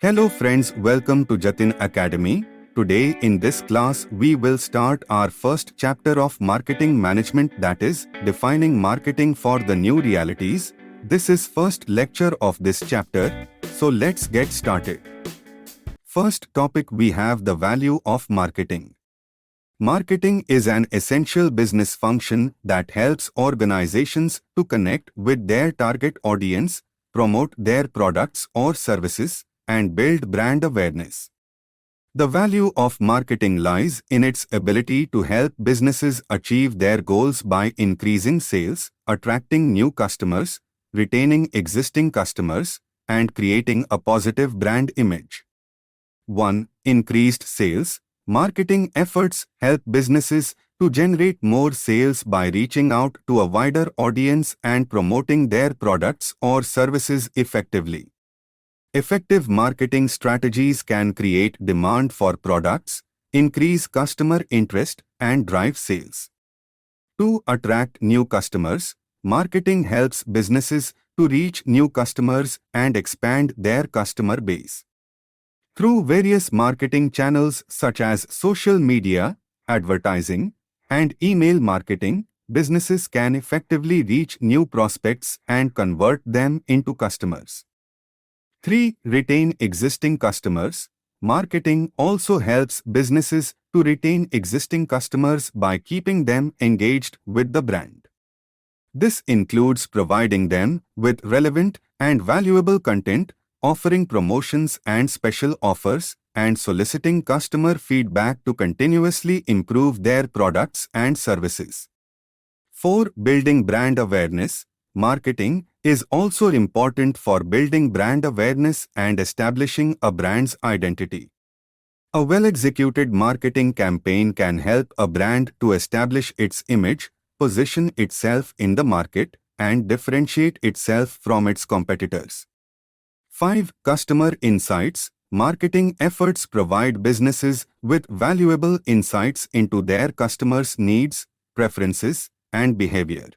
Hello friends, welcome to Jatin Academy. Today in this class we will start our first chapter of marketing management, that is defining marketing for the new realities. This is first lecture of this chapter, so let's get started. First topic, we have the value of marketing. Marketing is an essential business function that helps organizations to connect with their target audience, promote their products or services, and build brand awareness. The value of marketing lies in its ability to help businesses achieve their goals by increasing sales, attracting new customers, retaining existing customers, and creating a positive brand image. 1. Increased sales. Marketing efforts help businesses to generate more sales by reaching out to a wider audience and promoting their products or services effectively. Effective marketing strategies can create demand for products, increase customer interest, and drive sales. To attract new customers, marketing helps businesses to reach new customers and expand their customer base. Through various marketing channels such as social media, advertising, and email marketing, businesses can effectively reach new prospects and convert them into customers. 3. Retain existing customers. Marketing also helps businesses to retain existing customers by keeping them engaged with the brand. This includes providing them with relevant and valuable content, offering promotions and special offers, and soliciting customer feedback to continuously improve their products and services. 4. Building brand awareness. Marketing is also important for building brand awareness and establishing a brand's identity. A well-executed marketing campaign can help a brand to establish its image, position itself in the market, and differentiate itself from its competitors. 5. Customer insights. Marketing efforts provide businesses with valuable insights into their customers' needs, preferences, and behavior.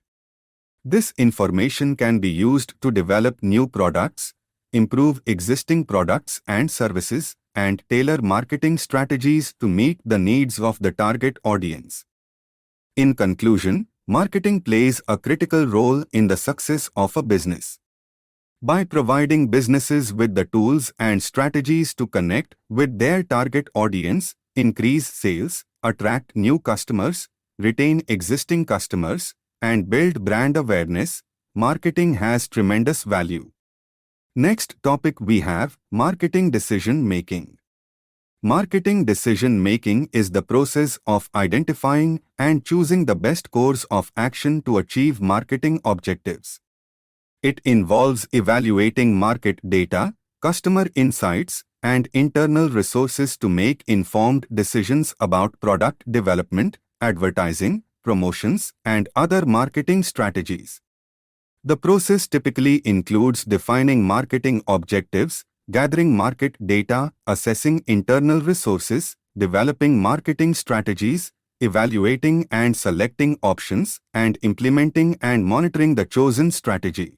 This information can be used to develop new products, improve existing products and services, and tailor marketing strategies to meet the needs of the target audience. In conclusion, marketing plays a critical role in the success of a business. By providing businesses with the tools and strategies to connect with their target audience, increase sales, attract new customers, retain existing customers, and build brand awareness, marketing has tremendous value. Next topic, we have marketing decision making. Marketing decision making is the process of identifying and choosing the best course of action to achieve marketing objectives. It involves evaluating market data, customer insights, and internal resources to make informed decisions about product development, advertising, promotions, and other marketing strategies. The process typically includes defining marketing objectives, gathering market data, assessing internal resources, developing marketing strategies, evaluating and selecting options, and implementing and monitoring the chosen strategy.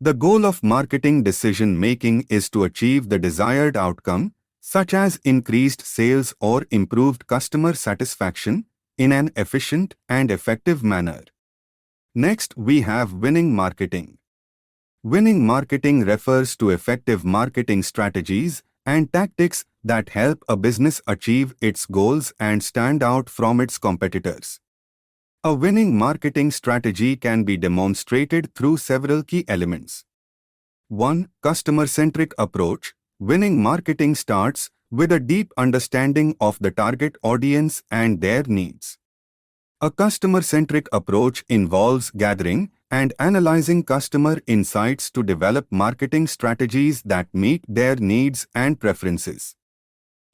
The goal of marketing decision-making is to achieve the desired outcome, such as increased sales or improved customer satisfaction, in an efficient and effective manner. Next, we have winning marketing. Winning marketing refers to effective marketing strategies and tactics that help a business achieve its goals and stand out from its competitors. A winning marketing strategy can be demonstrated through several key elements. 1. Customer-centric approach. Winning marketing starts with a deep understanding of the target audience and their needs. A customer-centric approach involves gathering and analyzing customer insights to develop marketing strategies that meet their needs and preferences.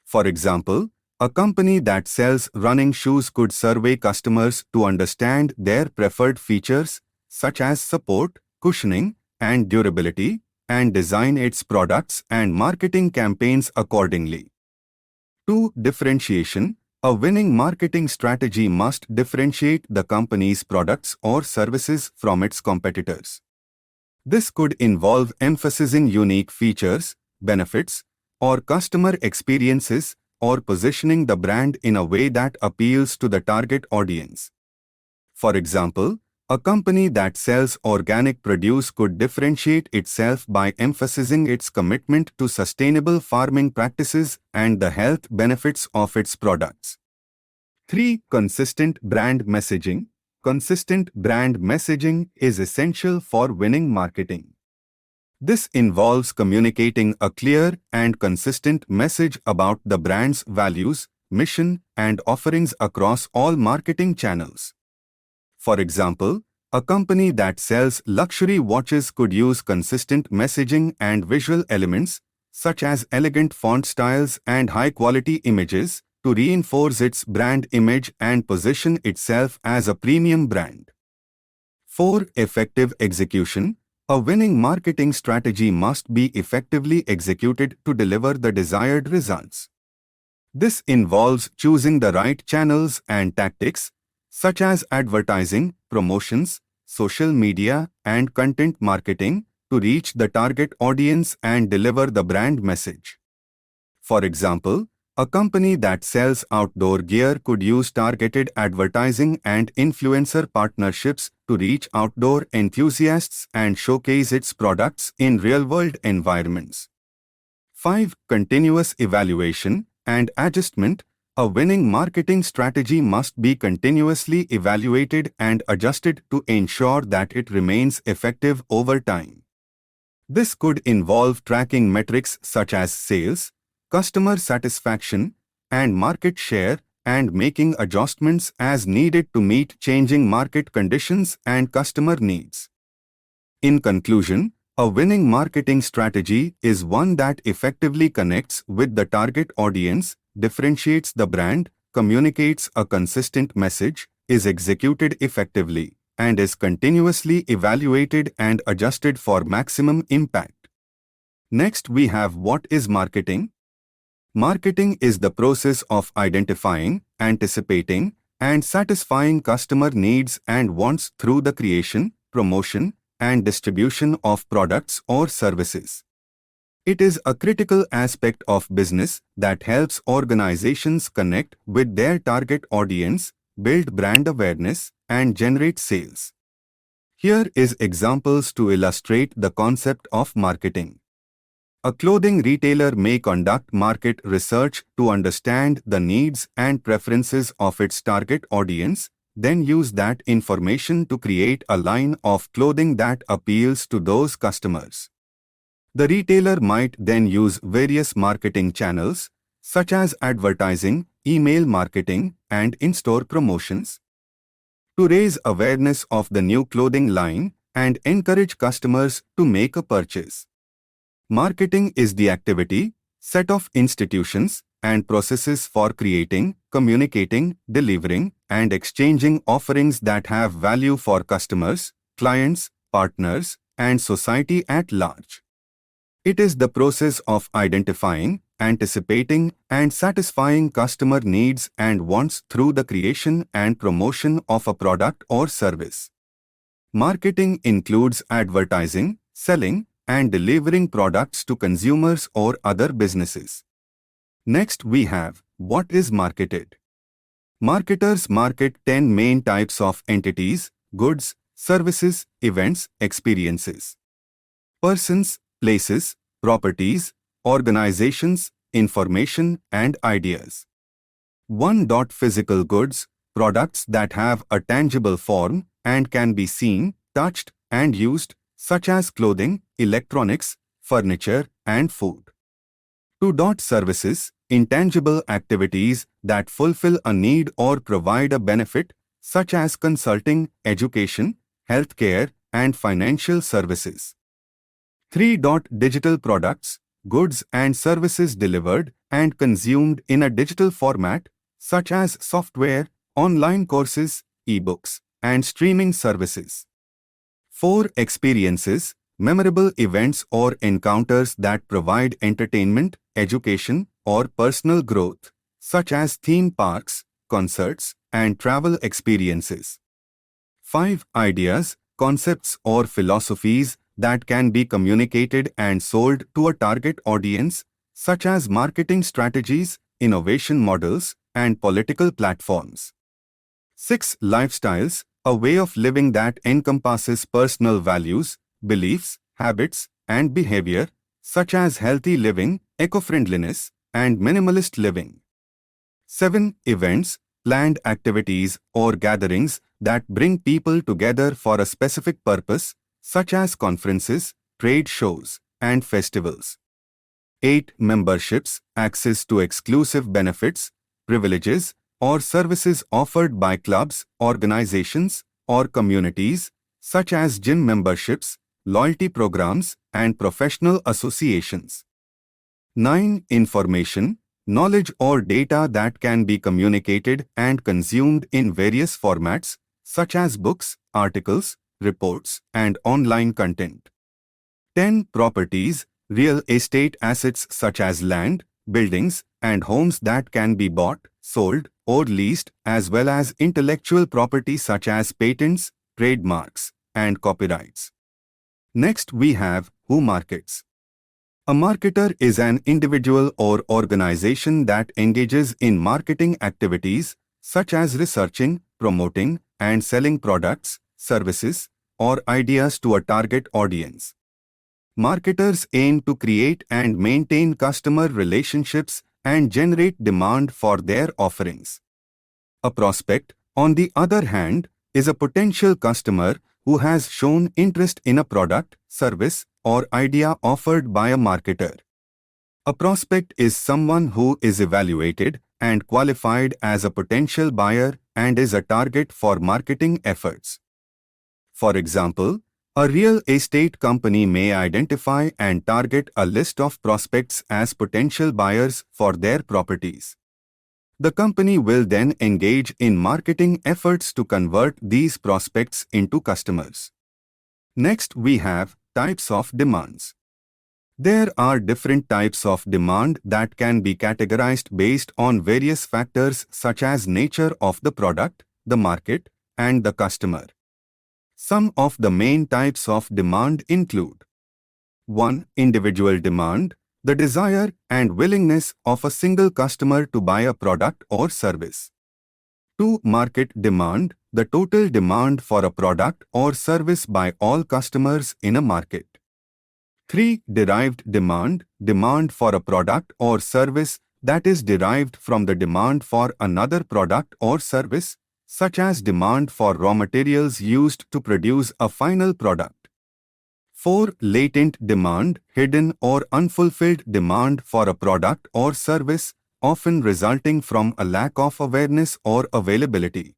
For example, a company that sells running shoes could survey customers to understand their preferred features, such as support, cushioning, and durability, and design its products and marketing campaigns accordingly. 2. Differentiation. A winning marketing strategy must differentiate the company's products or services from its competitors. This could involve emphasizing unique features, benefits, or customer experiences, or positioning the brand in a way that appeals to the target audience. For example, a company that sells organic produce could differentiate itself by emphasizing its commitment to sustainable farming practices and the health benefits of its products. 3. Consistent brand messaging. Consistent brand messaging is essential for winning marketing. This involves communicating a clear and consistent message about the brand's values, mission, and offerings across all marketing channels. For example, a company that sells luxury watches could use consistent messaging and visual elements, such as elegant font styles and high-quality images, to reinforce its brand image and position itself as a premium brand. 4. Effective execution. A winning marketing strategy must be effectively executed to deliver the desired results. This involves choosing the right channels and tactics, such as advertising, promotions, social media, and content marketing, to reach the target audience and deliver the brand message. For example, a company that sells outdoor gear could use targeted advertising and influencer partnerships to reach outdoor enthusiasts and showcase its products in real-world environments. 5. Continuous evaluation and adjustment. A winning marketing strategy must be continuously evaluated and adjusted to ensure that it remains effective over time. This could involve tracking metrics such as sales, customer satisfaction, and market share, and making adjustments as needed to meet changing market conditions and customer needs. In conclusion, a winning marketing strategy is one that effectively connects with the target audience, differentiates the brand, communicates a consistent message, is executed effectively, and is continuously evaluated and adjusted for maximum impact. Next, we have what is marketing? Marketing is the process of identifying, anticipating, and satisfying customer needs and wants through the creation, promotion, and distribution of products or services. It is a critical aspect of business that helps organizations connect with their target audience, build brand awareness, and generate sales. Here is examples to illustrate the concept of marketing. A clothing retailer may conduct market research to understand the needs and preferences of its target audience, then use that information to create a line of clothing that appeals to those customers. The retailer might then use various marketing channels, such as advertising, email marketing, and in-store promotions, to raise awareness of the new clothing line and encourage customers to make a purchase. Marketing is the activity, set of institutions, and processes for creating, communicating, delivering, and exchanging offerings that have value for customers, clients, partners, and society at large. It is the process of identifying, anticipating, and satisfying customer needs and wants through the creation and promotion of a product or service. Marketing includes advertising, selling, and delivering products to consumers or other businesses. Next, we have what is marketed. Marketers market 10 main types of entities: goods, services, events, experiences. Persons, places, properties, organizations, information, and ideas. 1. Physical goods, products that have a tangible form and can be seen, touched, and used, such as clothing, electronics, furniture, and food. 2. Services, intangible activities that fulfill a need or provide a benefit, such as consulting, education, healthcare, and financial services. 3. Digital products, goods and services delivered and consumed in a digital format, such as software, online courses, ebooks, and streaming services. 4. Experiences, memorable events or encounters that provide entertainment, education, or personal growth, such as theme parks, concerts, and travel experiences. 5. Ideas, concepts, or philosophies that can be communicated and sold to a target audience, such as marketing strategies, innovation models, and political platforms. 6. Lifestyles, a way of living that encompasses personal values, beliefs, habits, and behavior, such as healthy living, eco-friendliness, and minimalist living. 7. Events, planned activities or gatherings that bring people together for a specific purpose, such as conferences, trade shows, and festivals. 8. Memberships, access to exclusive benefits, privileges, or services offered by clubs, organizations, or communities, such as gym memberships, loyalty programs, and professional associations. 9. Information, knowledge or data that can be communicated and consumed in various formats, such as books, articles, reports, and online content. 10. Properties, real estate assets such as land, buildings, and homes that can be bought, sold, or leased, as well as intellectual property such as patents, trademarks, and copyrights. Next, we have who markets. A marketer is an individual or organization that engages in marketing activities such as researching, promoting, and selling products, services, or ideas to a target audience. Marketers aim to create and maintain customer relationships and generate demand for their offerings. A prospect, on the other hand, is a potential customer who has shown interest in a product, service, or idea offered by a marketer. A prospect is someone who is evaluated and qualified as a potential buyer and is a target for marketing efforts. For example, a real estate company may identify and target a list of prospects as potential buyers for their properties. The company will then engage in marketing efforts to convert these prospects into customers. Next, we have types of demands. There are different types of demand that can be categorized based on various factors such as nature of the product, the market, and the customer. Some of the main types of demand include 1. Individual demand, the desire and willingness of a single customer to buy a product or service. 2. Market demand, the total demand for a product or service by all customers in a market. 3. Derived demand, demand for a product or service that is derived from the demand for another product or service, such as demand for raw materials used to produce a final product. 4. Latent demand, hidden or unfulfilled demand for a product or service, often resulting from a lack of awareness or availability.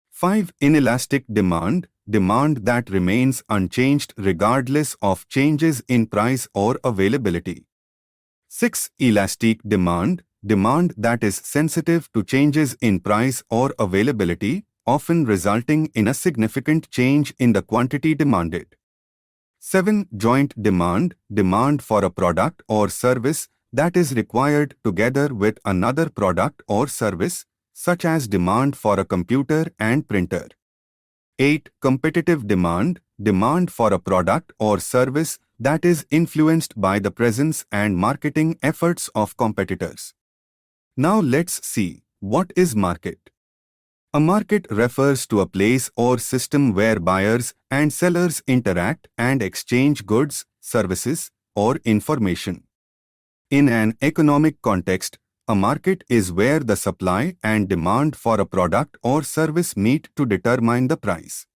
5. Inelastic demand, demand that remains unchanged regardless of changes in price or availability. 6. Elastic demand, demand that is sensitive to changes in price or availability, often resulting in a significant change in the quantity demanded. 7. Joint demand, demand for a product or service that is required together with another product or service, such as demand for a computer and printer. 8. Competitive demand, demand for a product or service that is influenced by the presence and marketing efforts of competitors. Now let's see, what is market? A market refers to a place or system where buyers and sellers interact and exchange goods, services, or information. In an economic context, a market is where the supply and demand for a product or service meet to determine the price.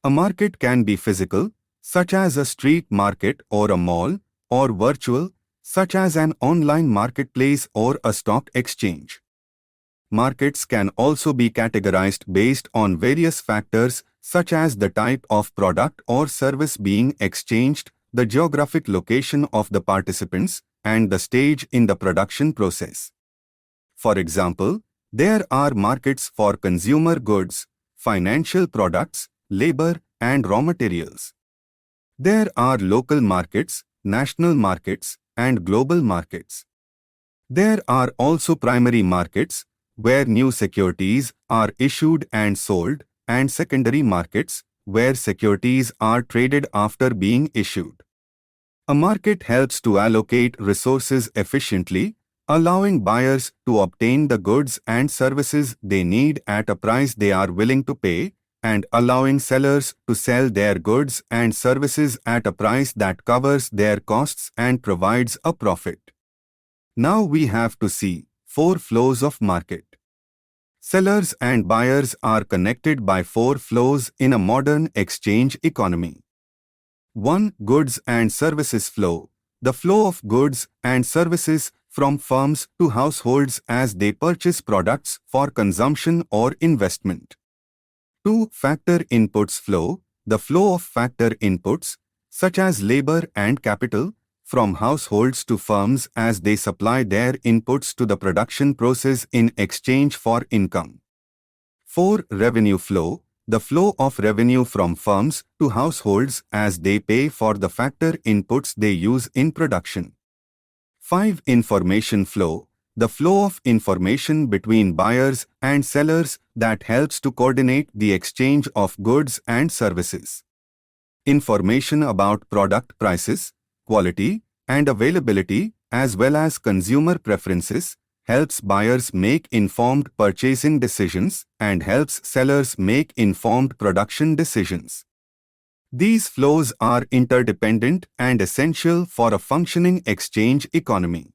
A market can be physical, such as a street market or a mall, or virtual, such as an online marketplace or a stock exchange. Markets can also be categorized based on various factors such as the type of product or service being exchanged, the geographic location of the participants, and the stage in the production process. For example, there are markets for consumer goods, financial products, labor, and raw materials. There are local markets, national markets, and global markets. There are also primary markets, where new securities are issued and sold, and secondary markets, where securities are traded after being issued. A market helps to allocate resources efficiently, allowing buyers to obtain the goods and services they need at a price they are willing to pay, and allowing sellers to sell their goods and services at a price that covers their costs and provides a profit. Now we have to see 4 flows of market. Sellers and buyers are connected by 4 flows in a modern exchange economy. 1. Goods and services flow. The flow of goods and services from firms to households as they purchase products for consumption or investment. 2. Factor inputs flow. The flow of factor inputs, such as labor and capital, from households to firms as they supply their inputs to the production process in exchange for income. 4. Revenue flow. The flow of revenue from firms to households as they pay for the factor inputs they use in production. 5. Information flow. The flow of information between buyers and sellers that helps to coordinate the exchange of goods and services. Information about product prices, quality, and availability, as well as consumer preferences, helps buyers make informed purchasing decisions and helps sellers make informed production decisions. These flows are interdependent and essential for a functioning exchange economy.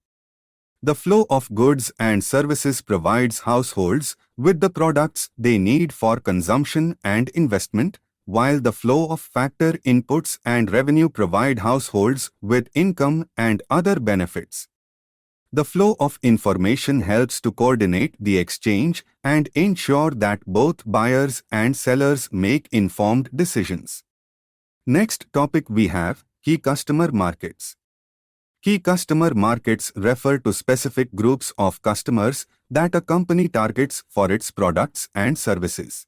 The flow of goods and services provides households with the products they need for consumption and investment, while the flow of factor inputs and revenue provide households with income and other benefits. The flow of information helps to coordinate the exchange and ensure that both buyers and sellers make informed decisions. Next topic we have key customer markets. Key customer markets refer to specific groups of customers that a company targets for its products and services.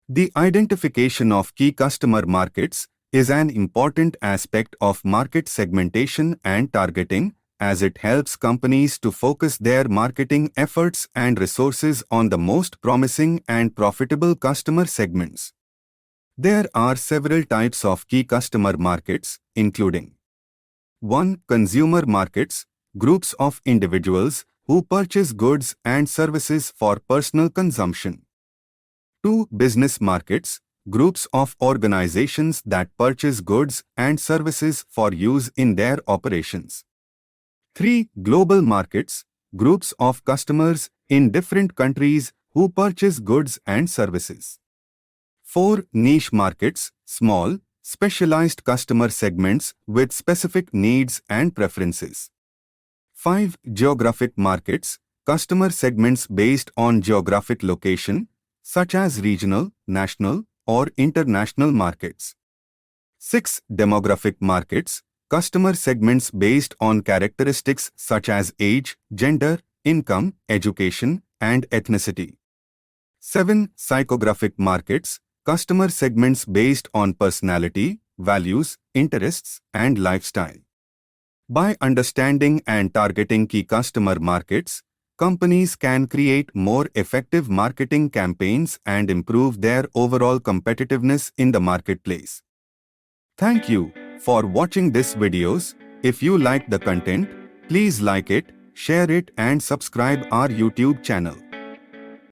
The identification of key customer markets is an important aspect of market segmentation and targeting, as it helps companies to focus their marketing efforts and resources on the most promising and profitable customer segments. There are several types of key customer markets, including 1. Consumer markets, groups of individuals who purchase goods and services for personal consumption. 2. Business markets, groups of organizations that purchase goods and services for use in their operations. 3. Global markets, groups of customers in different countries who purchase goods and services. 4. Niche markets, small, specialized customer segments with specific needs and preferences. 5. Geographic markets, customer segments based on geographic location, such as regional, national, or international markets. 6. Demographic markets, customer segments based on characteristics such as age, gender, income, education, and ethnicity. 7. Psychographic markets, customer segments based on personality, values, interests, and lifestyle. By understanding and targeting key customer markets, companies can create more effective marketing campaigns and improve their overall competitiveness in the marketplace. Thank you for watching this videos. If you like the content, please like it, share it and subscribe our YouTube channel.